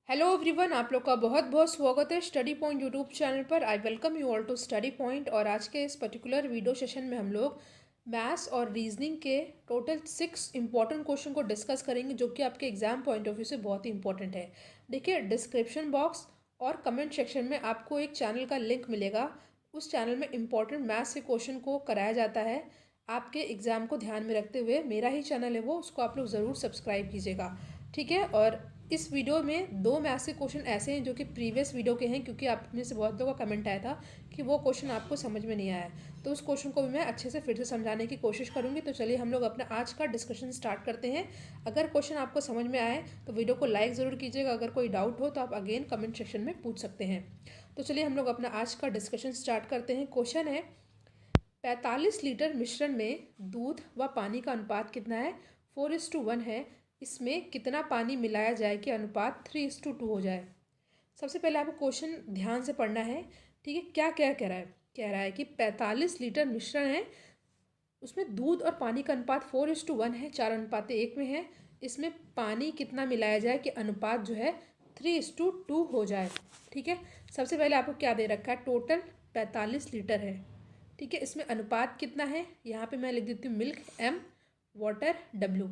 Hello everyone, आप लोग का बहुत बहुत स्वागत है स्टडी पॉइंट यूट्यूब चैनल पर। I welcome you all to study point. और आज के इस पर्टिकुलर वीडियो सेशन में हम लोग मैथ्स और रीजनिंग के टोटल 6 इंपॉर्टेंट क्वेश्चन को डिस्कस करेंगे, जो कि आपके एग्जाम पॉइंट ऑफ व्यू से बहुत ही इंपॉर्टेंट है। देखिए, डिस्क्रिप्शन बॉक्स और कमेंट सेक्शन में आपको एक चैनल का लिंक मिलेगा। उस चैनल में इंपॉर्टेंट मैथ्स के क्वेश्चन को कराया जाता है। आपके एग्ज़ाम को ध्यान में रखते हुए मेरा ही चैनल है वो, उसको आप लोग ज़रूर सब्सक्राइब कीजिएगा, ठीक है। और इस वीडियो में 2 मैथ्स के क्वेश्चन ऐसे हैं जो कि प्रीवियस वीडियो के हैं, क्योंकि आप में से बहुत लोगों का कमेंट आया था कि वो क्वेश्चन आपको समझ में नहीं आया, तो उस क्वेश्चन को भी मैं अच्छे से फिर से समझाने की कोशिश करूंगी। तो चलिए हम लोग अपना आज का डिस्कशन स्टार्ट करते हैं। अगर क्वेश्चन आपको समझ में आए तो वीडियो को लाइक ज़रूर कीजिएगा। अगर कोई डाउट हो तो आप अगेन कमेंट सेक्शन में पूछ सकते हैं। तो चलिए हम लोग अपना आज का डिस्कशन स्टार्ट करते हैं। क्वेश्चन है, 45 लीटर मिश्रण में दूध व पानी का अनुपात कितना है? 4:1 है। इसमें कितना पानी मिलाया जाए कि अनुपात 3:2 हो जाए? सबसे पहले आपको क्वेश्चन ध्यान से पढ़ना है, ठीक है। क्या क्या कह रहा है? कह रहा है कि 45 लीटर मिश्रण है, उसमें दूध और पानी का अनुपात 4:1 है, 4:1 में है। इसमें पानी कितना मिलाया जाए कि अनुपात जो है 3:2 हो जाए, ठीक है। सबसे पहले आपको क्या दे रखा है? टोटल 45 लीटर है, ठीक है। इसमें अनुपात कितना है? यहाँ पे मैं लिख देती हूँ मिल्क M, वाटर W,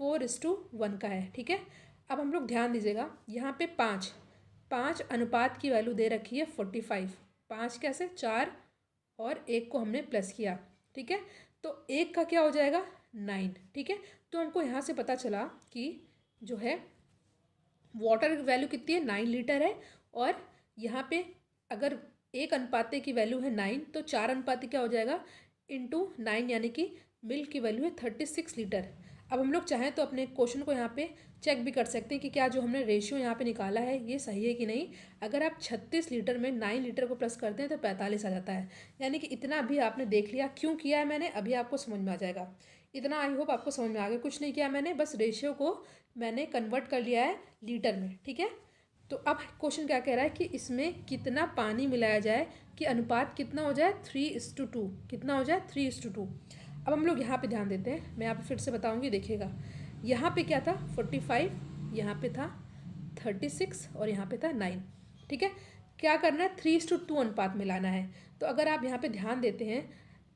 4:1 का है, ठीक है। अब हम लोग ध्यान दीजिएगा, यहाँ पे पाँच अनुपात की वैल्यू दे रखी है 45। 5 कैसे? 4 और 1 को हमने प्लस किया, ठीक है। तो 1 का क्या हो जाएगा? 9, ठीक है। तो हमको यहाँ से पता चला कि जो है वाटर की वैल्यू कितनी है? 9 लीटर है। और यहाँ पे अगर 1 अनुपाते की वैल्यू है 9, तो 4 अनुपाते क्या हो जाएगा? इंटू 9, यानी कि मिल्क की वैल्यू है 36 लीटर। अब हम लोग चाहें तो अपने क्वेश्चन को यहाँ पे चेक भी कर सकते हैं कि क्या जो हमने रेशियो यहाँ पे निकाला है ये सही है कि नहीं। अगर आप 36 लीटर में 9 लीटर को प्लस करते हैं तो 45 आ जाता है। यानी कि इतना भी आपने देख लिया। क्यों किया है मैंने, अभी आपको समझ में आ जाएगा। इतना आई होप आपको समझ में आ गया। कुछ नहीं किया मैंने, बस रेशियो को मैंने कन्वर्ट कर लिया है लीटर में, ठीक है। तो अब क्वेश्चन क्या कह रहा है कि इसमें कितना पानी मिलाया जाए कि अनुपात कितना हो जाए? 3:2। कितना हो जाए? 3:2। अब हम लोग यहाँ पे ध्यान देते हैं, मैं यहाँ पे फिर से बताऊँगी, देखिएगा। यहाँ पे क्या था? 45, यहाँ पे था 36 और यहाँ पे था 9, ठीक है। क्या करना है? 3:2 अनुपात मिलाना है। तो अगर आप यहाँ पे ध्यान देते हैं,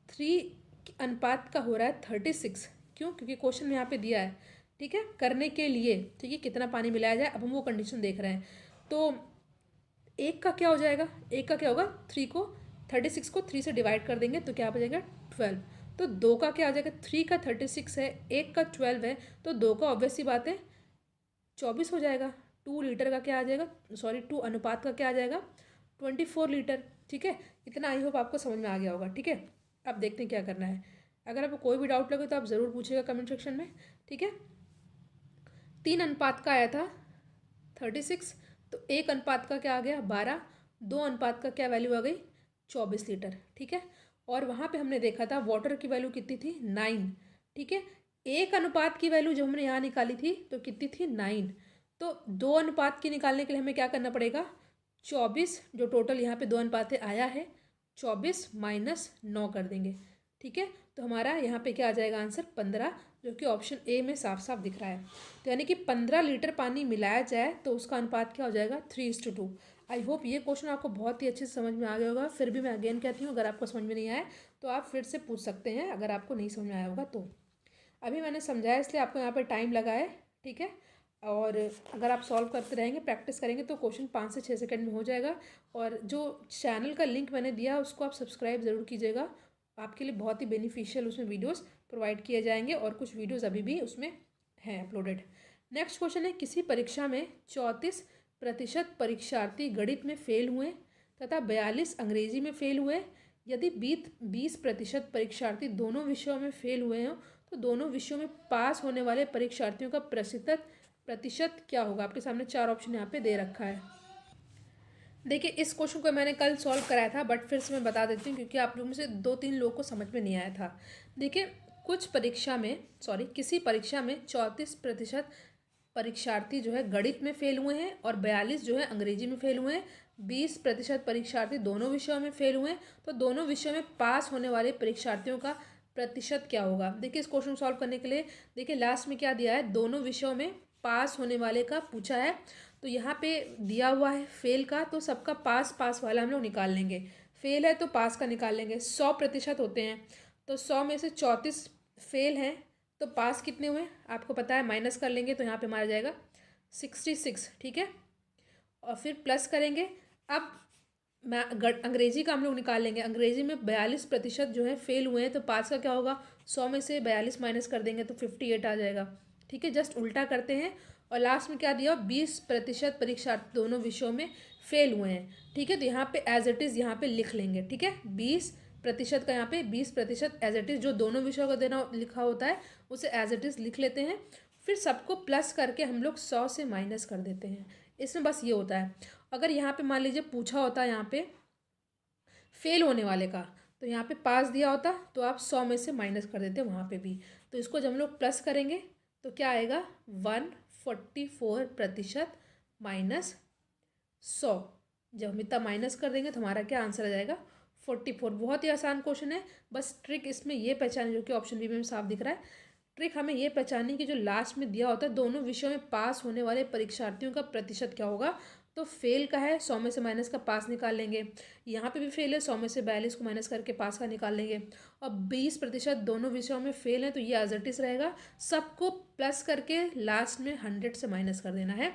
3 अनुपात का हो रहा है 36। क्यों? क्योंकि क्वेश्चन में यहाँ पे दिया है, ठीक है, करने के लिए, ठीक है, कितना पानी मिलाया जाए। अब हम वो कंडीशन देख रहे हैं। तो 1 का क्या हो जाएगा? 1 का क्या होगा? 36 को 3 से डिवाइड कर देंगे तो क्या हो जाएगा? 12। तो 2 का क्या आ जाएगा? 3 का 36 है, 1 का 12 है, तो 2 का ऑब्वियस सी बात है 24 हो जाएगा। 2 लीटर का क्या आ जाएगा? सॉरी, 2 अनुपात का क्या आ जाएगा? 24 लीटर, ठीक है। इतना आई होप आपको समझ में आ गया होगा, ठीक है। अब देखते हैं क्या करना है। अगर आपको कोई भी डाउट लगे तो आप ज़रूर पूछिएगा कमेंट सेक्शन में, ठीक है। 3 अनुपात का आया था 36, तो 1 अनुपात का क्या आ गया? 12। 2 अनुपात का क्या वैल्यू आ गई? 24 लीटर, ठीक है। और वहाँ पे हमने देखा था वाटर की वैल्यू कितनी थी? 9, ठीक है। 1 अनुपात की वैल्यू जब हमने यहाँ निकाली थी तो कितनी थी? 9। तो 2 अनुपात की निकालने के लिए हमें क्या करना पड़ेगा? 24, जो टोटल यहाँ पे 2 अनुपात आया है, 24 माइनस 9 कर देंगे, ठीक है। तो हमारा यहाँ पे क्या आ जाएगा? आंसर 15, जो कि ऑप्शन ए में साफ साफ दिख रहा है। तो यानी कि 15 लीटर पानी मिलाया जाए तो उसका अनुपात क्या हो जाएगा? 3:2। आई होप ये क्वेश्चन आपको बहुत ही अच्छे से समझ में आ गया होगा। फिर भी मैं अगेन कहती हूँ, अगर आपको समझ में नहीं आया तो आप फिर से पूछ सकते हैं, अगर आपको नहीं समझ में आया होगा तो। अभी मैंने समझाया इसलिए आपको यहाँ पर टाइम लगा है, ठीक है। और अगर आप सॉल्व करते रहेंगे, प्रैक्टिस करेंगे, तो क्वेश्चन 5 से 6 सेकंड में हो जाएगा। और जो चैनल का लिंक मैंने दिया उसको आप सब्सक्राइब ज़रूर कीजिएगा। आपके लिए बहुत ही बेनिफिशियल उसमें वीडियोस प्रोवाइड किए जाएंगे, और कुछ वीडियोस अभी भी उसमें हैं अपलोडेड। नेक्स्ट क्वेश्चन है, किसी परीक्षा में 34% परीक्षार्थी गणित में फेल हुए तथा 42 अंग्रेजी में फेल हुए। यदि 20% परीक्षार्थी दोनों विषयों में फेल हुए हों तो दोनों विषयों में पास होने वाले परीक्षार्थियों का प्रतिशत क्या होगा? आपके सामने 4 ऑप्शन यहाँ पे दे रखा है। देखिए, इस क्वेश्चन को मैंने कल सॉल्व कराया था, बट फिर से मैं बता देती हूँ क्योंकि आप लोगों में से 2-3 लोगों को समझ में नहीं आया था। देखिए, किसी परीक्षा में 34% परीक्षार्थी जो है गणित में फेल हुए हैं और 42 जो है अंग्रेजी में फेल हुए हैं। 20% परीक्षार्थी दोनों विषयों में फेल हुए हैं, तो दोनों विषयों में पास होने वाले परीक्षार्थियों का प्रतिशत क्या होगा? देखिए, इस क्वेश्चन सॉल्व करने के लिए देखिए लास्ट में क्या दिया है? दोनों विषयों में पास होने वाले का पूछा है, तो यहाँ पे दिया हुआ है फेल का, तो सबका पास पास वाला हम लोग निकाल लेंगे। फेल है तो पास का निकाल लेंगे। 100% होते हैं, तो 100 में से 34 फेल हैं, तो पास कितने हुए आपको पता है, माइनस कर लेंगे तो यहाँ पे हमारा जाएगा 66। ठीक है, और फिर प्लस करेंगे। अब अंग्रेजी का हम लोग निकाल लेंगे। अंग्रेजी में 42% जो है फेल हुए हैं, तो पास का क्या होगा, 100 में से 42 माइनस कर देंगे तो 58 आ जाएगा। ठीक है, जस्ट उल्टा करते हैं। और लास्ट में क्या दिया, 20% परीक्षार्थी दोनों विषयों में फेल हुए हैं। ठीक है, तो यहाँ पे एज इट इज़ यहाँ पे लिख लेंगे। ठीक है, 20% का यहाँ पे 20% एज इट इज़ जो दोनों विषयों का देना लिखा होता है उसे एज इट इज़ लिख लेते हैं। फिर सबको प्लस करके हम लोग 100 से माइनस कर देते हैं। इसमें बस ये होता है। अगर यहाँ पे मान लीजिए पूछा होता है यहाँ पे फेल होने वाले का, तो यहाँ पे पास दिया होता तो आप 100 में से माइनस कर देते वहाँ पे भी। तो इसको जब हम लोग प्लस करेंगे तो क्या आएगा, 144% माइनस 100। जब हम इतना माइनस कर देंगे तो हमारा क्या आंसर आ जाएगा, 44। बहुत ही आसान क्वेश्चन है। बस ट्रिक इसमें ये पहचाने, जो कि ऑप्शन बी में साफ दिख रहा है, ट्रिक हमें ये पहचाननी कि जो लास्ट में दिया होता है दोनों विषयों में पास होने वाले परीक्षार्थियों का प्रतिशत क्या होगा। तो फेल का है 100 में से माइनस का पास निकाल लेंगे। यहाँ पे भी फेल है, 100 में से 42 को माइनस करके पास का निकाल लेंगे। और 20% दोनों विषयों में फेल है, तो ये एज इट इज रहेगा। सबको प्लस करके लास्ट में 100 से माइनस कर देना है,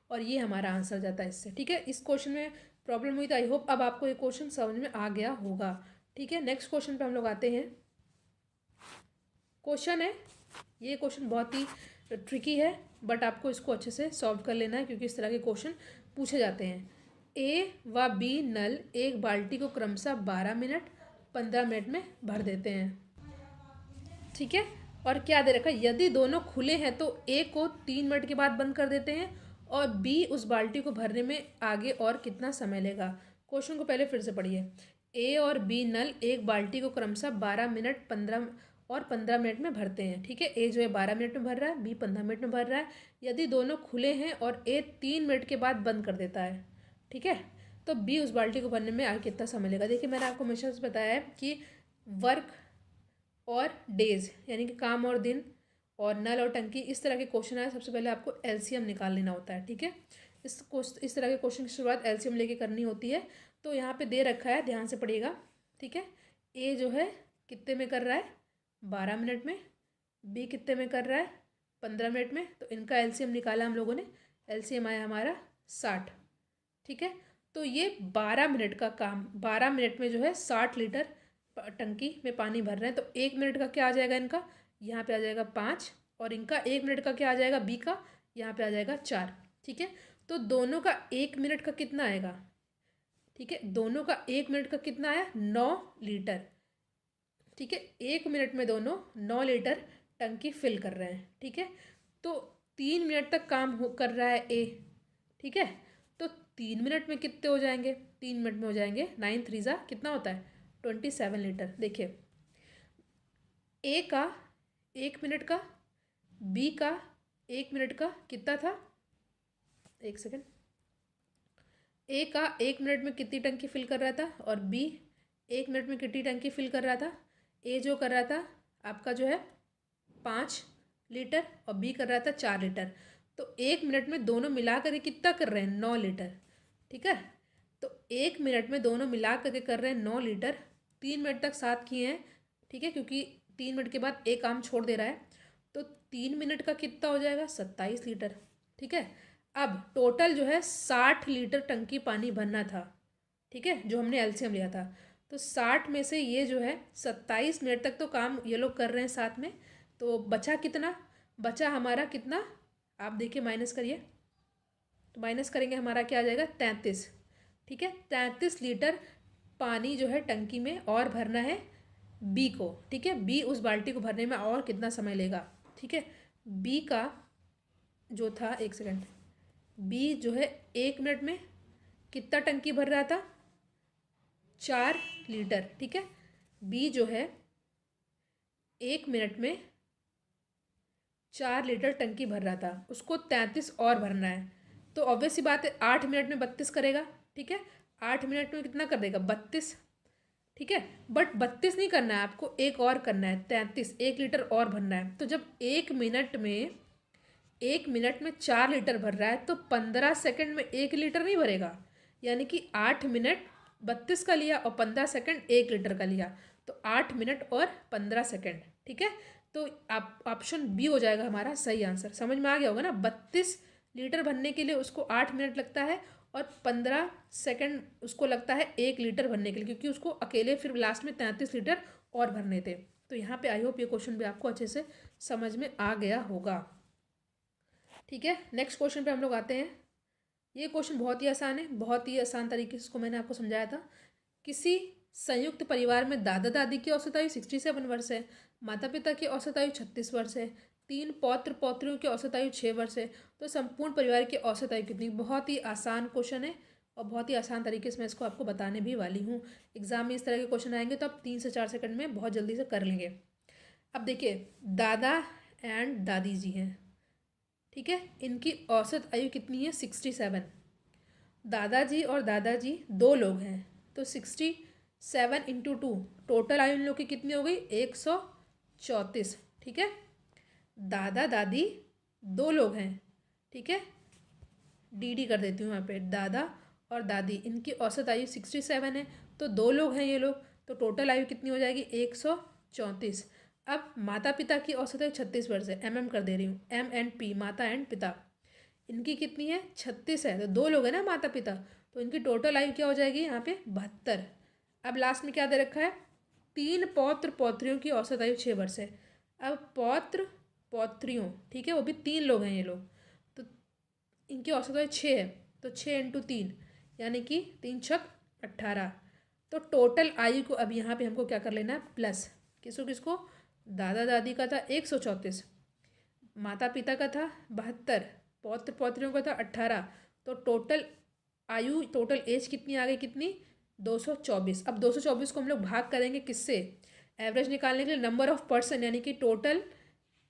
और ये हमारा आंसर जाता है इससे। ठीक है, इस क्वेश्चन में प्रॉब्लम हुई तो आई होप अब आपको ये क्वेश्चन समझ में आ गया होगा। ठीक है, नेक्स्ट क्वेश्चन पे हम लोग आते हैं। क्वेश्चन है, ये क्वेश्चन बहुत ही ट्रिकी है, बट आपको इसको अच्छे से सॉल्व कर लेना है, क्योंकि इस तरह के क्वेश्चन पूछे जाते हैं। ए व बी नल एक बाल्टी को क्रमशः 12 मिनट 15 मिनट में भर देते हैं। ठीक है, और क्या दे रखा है, यदि दोनों खुले हैं तो ए को 3 मिनट के बाद बंद कर देते हैं, और बी उस बाल्टी को भरने में आगे और कितना समय लेगा। क्वेश्चन को पहले फिर से पढ़िए। ए और बी नल एक बाल्टी को क्रमशः 12 मिनट 15 मिनट में भरते हैं। ठीक है, ए जो है 12 मिनट में भर रहा है, बी 15 मिनट में भर रहा है। यदि दोनों खुले हैं और ए 3 मिनट के बाद बंद कर देता है, ठीक है, तो बी उस बाल्टी को भरने में आगे कितना समय लेगा। देखिए, मैंने आपको हमेशा से बताया है कि वर्क और डेज यानी कि काम और दिन, और नल और टंकी, इस तरह के क्वेश्चन आए सबसे पहले आपको एलसीएम निकाल लेना होता है। ठीक है, इस तरह के क्वेश्चन की शुरुआत एलसीएम लेके करनी होती है। तो यहाँ पे दे रखा है, ध्यान से पढ़िएगा। ठीक है, ए जो है कितने में कर रहा है, 12 मिनट में, बी कितने में कर रहा है, 15 मिनट में। तो इनका एलसीएम निकाला हम लोगों ने, एलसीएम आया हमारा 60। ठीक है, तो ये 12 मिनट का काम, 12 मिनट में जो है 60 लीटर टंकी में पानी भर रहे हैं। तो 1 मिनट का क्या आ जाएगा इनका, यहाँ पे आ जाएगा 5, और इनका 1 मिनट का क्या आ जाएगा, बी का यहाँ पे आ जाएगा 4। ठीक है, तो दोनों का 1 मिनट का कितना आएगा। ठीक है, दोनों का 1 मिनट का कितना आया, 9 लीटर। ठीक है, 1 मिनट में दोनों 9 लीटर टंकी फिल कर रहे हैं। ठीक है, तो 3 मिनट तक काम कर रहा है ए। ठीक है, तो 3 मिनट में कितने हो जाएंगे, 3 मिनट में हो जाएंगे 9 3 जा कितना होता है, 27 लीटर। देखिए, ए का 1 मिनट का, बी का 1 मिनट का कितना था, एक सेकेंड, ए का 1 मिनट में कितनी टंकी फिल कर रहा था, और बी 1 मिनट में कितनी टंकी फिल कर रहा था। ए जो कर रहा था आपका जो है 5 लीटर, और बी कर रहा था 4 लीटर। तो 1 मिनट में दोनों मिला करके कितना कर रहे हैं, 9 लीटर। ठीक है, तो 1 मिनट में दोनों मिला करके कर रहे हैं 9 लीटर। 3 मिनट तक साथ किए हैं। ठीक है, क्योंकि 3 मिनट के बाद एक काम छोड़ दे रहा है, तो 3 मिनट का कितना हो जाएगा, 27 लीटर। ठीक है, अब टोटल जो है 60 लीटर टंकी पानी भरना था। ठीक है, जो हमने एलसीएम लिया था, तो 60 में से ये जो है 27 मिनट तक तो काम ये लोग कर रहे हैं साथ में। तो बचा कितना, बचा हमारा कितना, आप देखिए माइनस करिए, तो माइनस करेंगे हमारा क्या आ जाएगा, 33। ठीक है, 33 लीटर पानी जो है टंकी में और भरना है बी को। ठीक है, बी उस बाल्टी को भरने में और कितना समय लेगा। ठीक है, बी का जो था, एक सेकेंड, बी जो है 1 मिनट में कितना टंकी भर रहा था, 4 लीटर। ठीक है, बी जो है 1 मिनट में 4 लीटर टंकी भर रहा था, उसको 33 और भरना है। तो ऑब्वियस सी बात है, 8 मिनट में 32 करेगा। ठीक है, 8 मिनट में कितना कर देगा, 32। ठीक है, बट 32 नहीं करना है आपको, एक और करना है, 33, 1 लीटर और भरना है। तो जब 1 मिनट में 1 मिनट में 4 लीटर भर रहा है तो 15 सेकंड में 1 लीटर नहीं भरेगा, यानी कि 8 मिनट 32 का लिया और 15 सेकंड 1 लीटर का लिया, तो 8 मिनट और 15 सेकंड। ठीक है, तो आप ऑप्शन बी हो जाएगा हमारा सही आंसर। समझ में आ गया होगा ना, 32 लीटर भरने के लिए उसको 8 मिनट लगता है और 15 सेकंड उसको लगता है 1 लीटर भरने के लिए, क्योंकि उसको अकेले फिर लास्ट में 33 लीटर और भरने थे। तो यहाँ पे आई होप ये क्वेश्चन भी आपको अच्छे से समझ में आ गया होगा। ठीक है, नेक्स्ट क्वेश्चन पे हम लोग आते हैं। ये क्वेश्चन बहुत ही आसान है, बहुत ही आसान तरीके से इसको मैंने आपको समझाया था। किसी संयुक्त परिवार में दादा दादी की औसत आयु 67 वर्ष है, माता पिता की औसत आयु 36 वर्ष है, 3 पौत्र पौत्रियों की औसत आयु 6 वर्ष है, तो संपूर्ण परिवार की औसत आयु कितनी। बहुत ही आसान क्वेश्चन है और बहुत ही आसान तरीके से मैं इसको आपको बताने भी वाली हूँ। एग्जाम में इस तरह के क्वेश्चन आएंगे तो आप 3 से 4 सेकंड में बहुत जल्दी से कर लेंगे। अब देखिए, दादा एंड दादी जी हैं, ठीक है, इनकी औसत आयु कितनी है 67। दादाजी और दादाजी दो लोग हैं, तो 67 इंटू 2, टोटल आयु इन लोग की कितनी हो गई 134। ठीक है, दादा दादी दो लोग हैं, ठीक है, डी कर देती हूँ यहाँ पे, दादा और दादी इनकी औसत आयु 67 है, तो दो लोग हैं ये लोग, तो टोटल आयु कितनी हो जाएगी 134। अब माता पिता की औसत आयु 36 वर्ष है, कर दे रही हूँ, MNP, माता एंड पिता, इनकी कितनी है 36 है, तो दो लोग हैं ना माता पिता, तो इनकी टोटल आयु क्या हो जाएगी यहाँ पे 72। अब लास्ट में क्या दे रखा है, 3 पौत्र पौत्रियों की औसत आयु 6 वर्ष है। अब पौत्र पौत्रियों, ठीक है, वो भी 3 लोग हैं ये लोग, तो इनकी औसत आयु 6 है, तो 6 इंटू 3 यानी कि 3 छक 18। तो टोटल आयु को अब यहाँ पे हमको क्या कर लेना है प्लस, किसको किसको, दादा दादी का था 134, माता पिता का था 72, पौत्र पौत्रियों का था 18, तो टोटल आयु, टोटल एज कितनी आ गई, कितनी 224। अब 224 को हम लोग भाग करेंगे किससे, एवरेज निकालने के लिए नंबर ऑफ पर्सन, यानी कि टोटल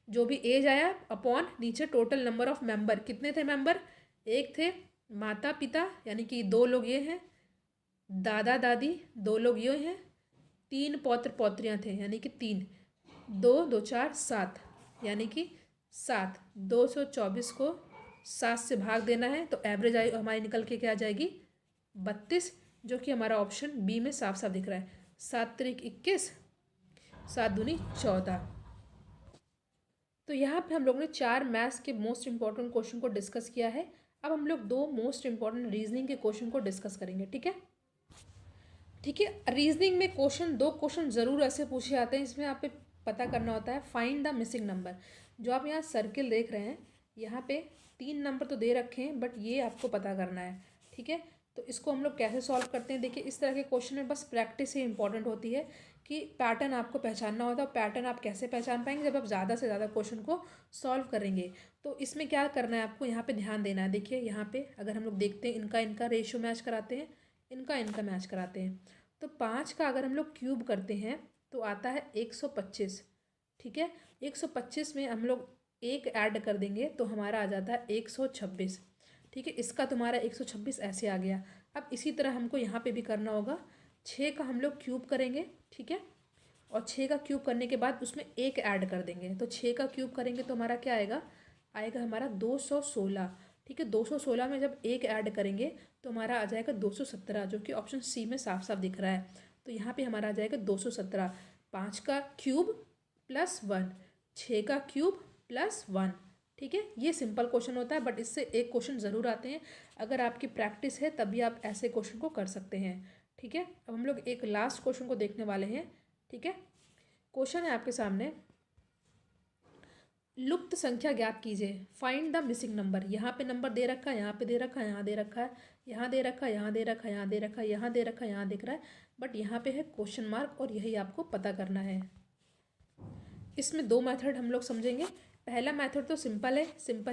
जो भी एज आया अपॉन नीचे टोटल नंबर ऑफ मेंबर, कितने थे मेंबर, एक थे माता पिता यानी कि दो लोग ये हैं, दादा दादी दो लोग ये हैं, 3 पौत्र पौत्रियाँ थे यानी कि 3, 2 2 4 7 यानी कि 7, 224 को 7 से भाग देना है, तो एवरेज आयु हमारी निकल के क्या आ जाएगी 32, जो कि हमारा ऑप्शन बी में साफ साफ दिख रहा है। 7 त्रिक 21, 7 दूनी 14। तो यहाँ पे हम लोग ने 4 मैथ्स के मोस्ट इंपॉर्टेंट क्वेश्चन को डिस्कस किया है। अब हम लोग 2 मोस्ट इंपॉर्टेंट रीजनिंग के क्वेश्चन को डिस्कस करेंगे। ठीक है, ठीक है, रीजनिंग में क्वेश्चन 2 क्वेश्चन ज़रूर ऐसे पूछे जाते हैं, इसमें आप पे पता करना होता है फाइंड द मिसिंग नंबर। जो आप यहाँ सर्किल देख रहे हैं, यहाँ पे 3 नंबर तो दे रखे हैं, बट ये आपको पता करना है। ठीक है, तो इसको हम लोग कैसे सॉल्व करते हैं, देखिए इस तरह के क्वेश्चन में बस प्रैक्टिस ही इंपॉर्टेंट होती है कि पैटर्न आपको पहचानना होता है। पैटर्न आप कैसे पहचान पाएंगे, जब आप ज़्यादा से ज़्यादा क्वेश्चन को सॉल्व करेंगे। तो इसमें क्या करना है आपको, यहाँ पे ध्यान देना है। देखिए यहाँ पे अगर हम लोग देखते हैं, इनका इनका रेशियो मैच कराते हैं, इनका इनका मैच कराते हैं, तो 5 का अगर हम लोग क्यूब करते हैं तो आता है 125। ठीक है, 125 में हम लोग एक ऐड कर देंगे तो हमारा आ जाता है 126। ठीक है, इसका तुम्हारा 126 ऐसे आ गया। अब इसी तरह हमको यहाँ पे भी करना होगा, 6 का हम लोग क्यूब करेंगे, ठीक है, और 6 का क्यूब करने के बाद उसमें एक ऐड कर देंगे, तो 6 का क्यूब करेंगे तो हमारा क्या आएगा, आएगा हमारा 216। ठीक है, 216 में जब एक ऐड करेंगे तो हमारा आ जाएगा 217, जो कि ऑप्शन सी में साफ साफ दिख रहा है। तो यहाँ पे हमारा आ जाएगा 217, 5 का क्यूब प्लस 1, 6 का क्यूब प्लस 1। ठीक है, ये सिंपल क्वेश्चन होता है, बट इससे एक क्वेश्चन ज़रूर आते हैं। अगर आपकी प्रैक्टिस है तभी आप ऐसे क्वेश्चन को कर सकते हैं। ठीक है, अब हम लोग एक लास्ट क्वेश्चन को देखने वाले हैं। ठीक है, क्वेश्चन है आपके सामने, लुप्त संख्या ज्ञात कीजिए, फाइंड द मिसिंग नंबर। यहाँ पे नंबर दे रखा है, यहाँ पे दे रखा है, यहाँ दे रखा है, यहाँ दे रखा है, यहाँ दे रखा है, यहाँ दे रखा है, यहाँ दे रखा है, यहाँ दिख रहा है, बट यहाँ पे है क्वेश्चन मार्क, और यही आपको पता करना है। इसमें 2 मेथड हम लोग समझेंगे। पहला मेथड तो सिंपल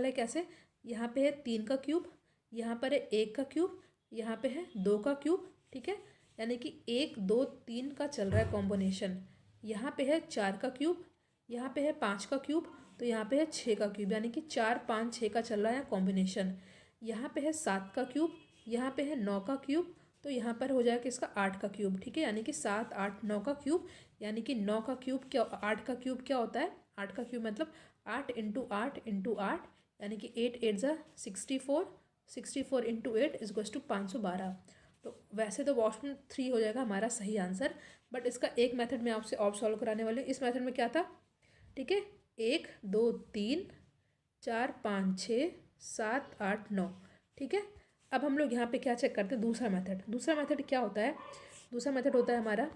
है कैसे, यहाँ पे है 3 का क्यूब, यहाँ पर है 1 का क्यूब, यहाँ पे है 2 का क्यूब। ठीक है, यानी कि 1 2 3 का चल रहा है कॉम्बिनेशन। यहाँ पे है 4 का क्यूब, यहाँ पे है 5 का क्यूब, तो यहाँ पे है 6 का क्यूब, यानी कि 4 5 6 का चल रहा है कॉम्बिनेशन। यहाँ पे है 7 का क्यूब, यहाँ पे है 9 का क्यूब, तो यहाँ पर हो जाएगा इसका 8 का क्यूब। ठीक है, यानी कि 7 8 9 का क्यूब, यानी कि 9 का क्यूब क्या, 8 का क्यूब क्या होता है, 8 का क्यूब मतलब 8 इंटू 8 इंटू 8, यानी कि 8 8 ज़ा 64, 64 इंटू 8 इज इक्वल्स टू 512। तो वैसे तो ऑप्शन 3 हो जाएगा हमारा सही आंसर, बट इसका एक मेथड मैं आपसे और सॉल्व कराने वाली हूँ। इस मेथड में क्या था, ठीक है, 1 2 3 4 5 6 7 8 9, ठीक है। अब हम लोग यहाँ पे क्या चेक करते हैं, दूसरा मेथड। दूसरा मेथड क्या होता है, दूसरा मेथड होता है हमारा,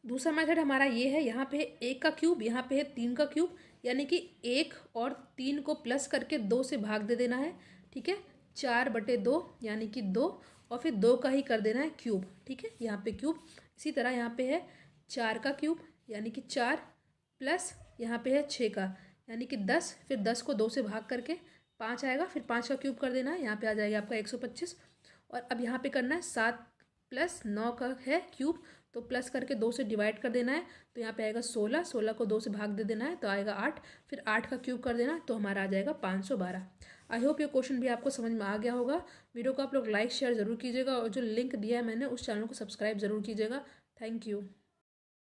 दूसरा मेथड हमारा ये है, यहाँ पे है 1 का क्यूब, यहाँ पे है 3 का क्यूब, यानी कि 1 और 3 को प्लस करके 2 से भाग दे देना है, ठीक है। 4/2 यानी कि 2, और फिर 2 का ही कर देना है क्यूब, ठीक है, यहाँ पे क्यूब। इसी तरह यहाँ पे है 4 का क्यूब यानी कि 4, प्लस यहाँ पे है 6 का यानी कि 10, फिर 10 को 2 से भाग करके 5 आएगा, फिर 5 का क्यूब कर देना है, यहाँ पे आ जाएगा आपका 125। और अब यहाँ पे करना है 7 + 9 का है क्यूब, तो प्लस करके 2 से डिवाइड कर देना है, तो यहाँ पे आएगा 16, 16 को 2 से भाग दे देना है तो आएगा 8, फिर 8 का क्यूब कर देना तो हमारा आ जाएगा 512। आई होप ये क्वेश्चन भी आपको समझ में आ गया होगा। वीडियो को आप लोग लाइक शेयर ज़रूर कीजिएगा, और जो लिंक दिया है मैंने उस चैनल को सब्सक्राइब ज़रूर कीजिएगा। Thank you.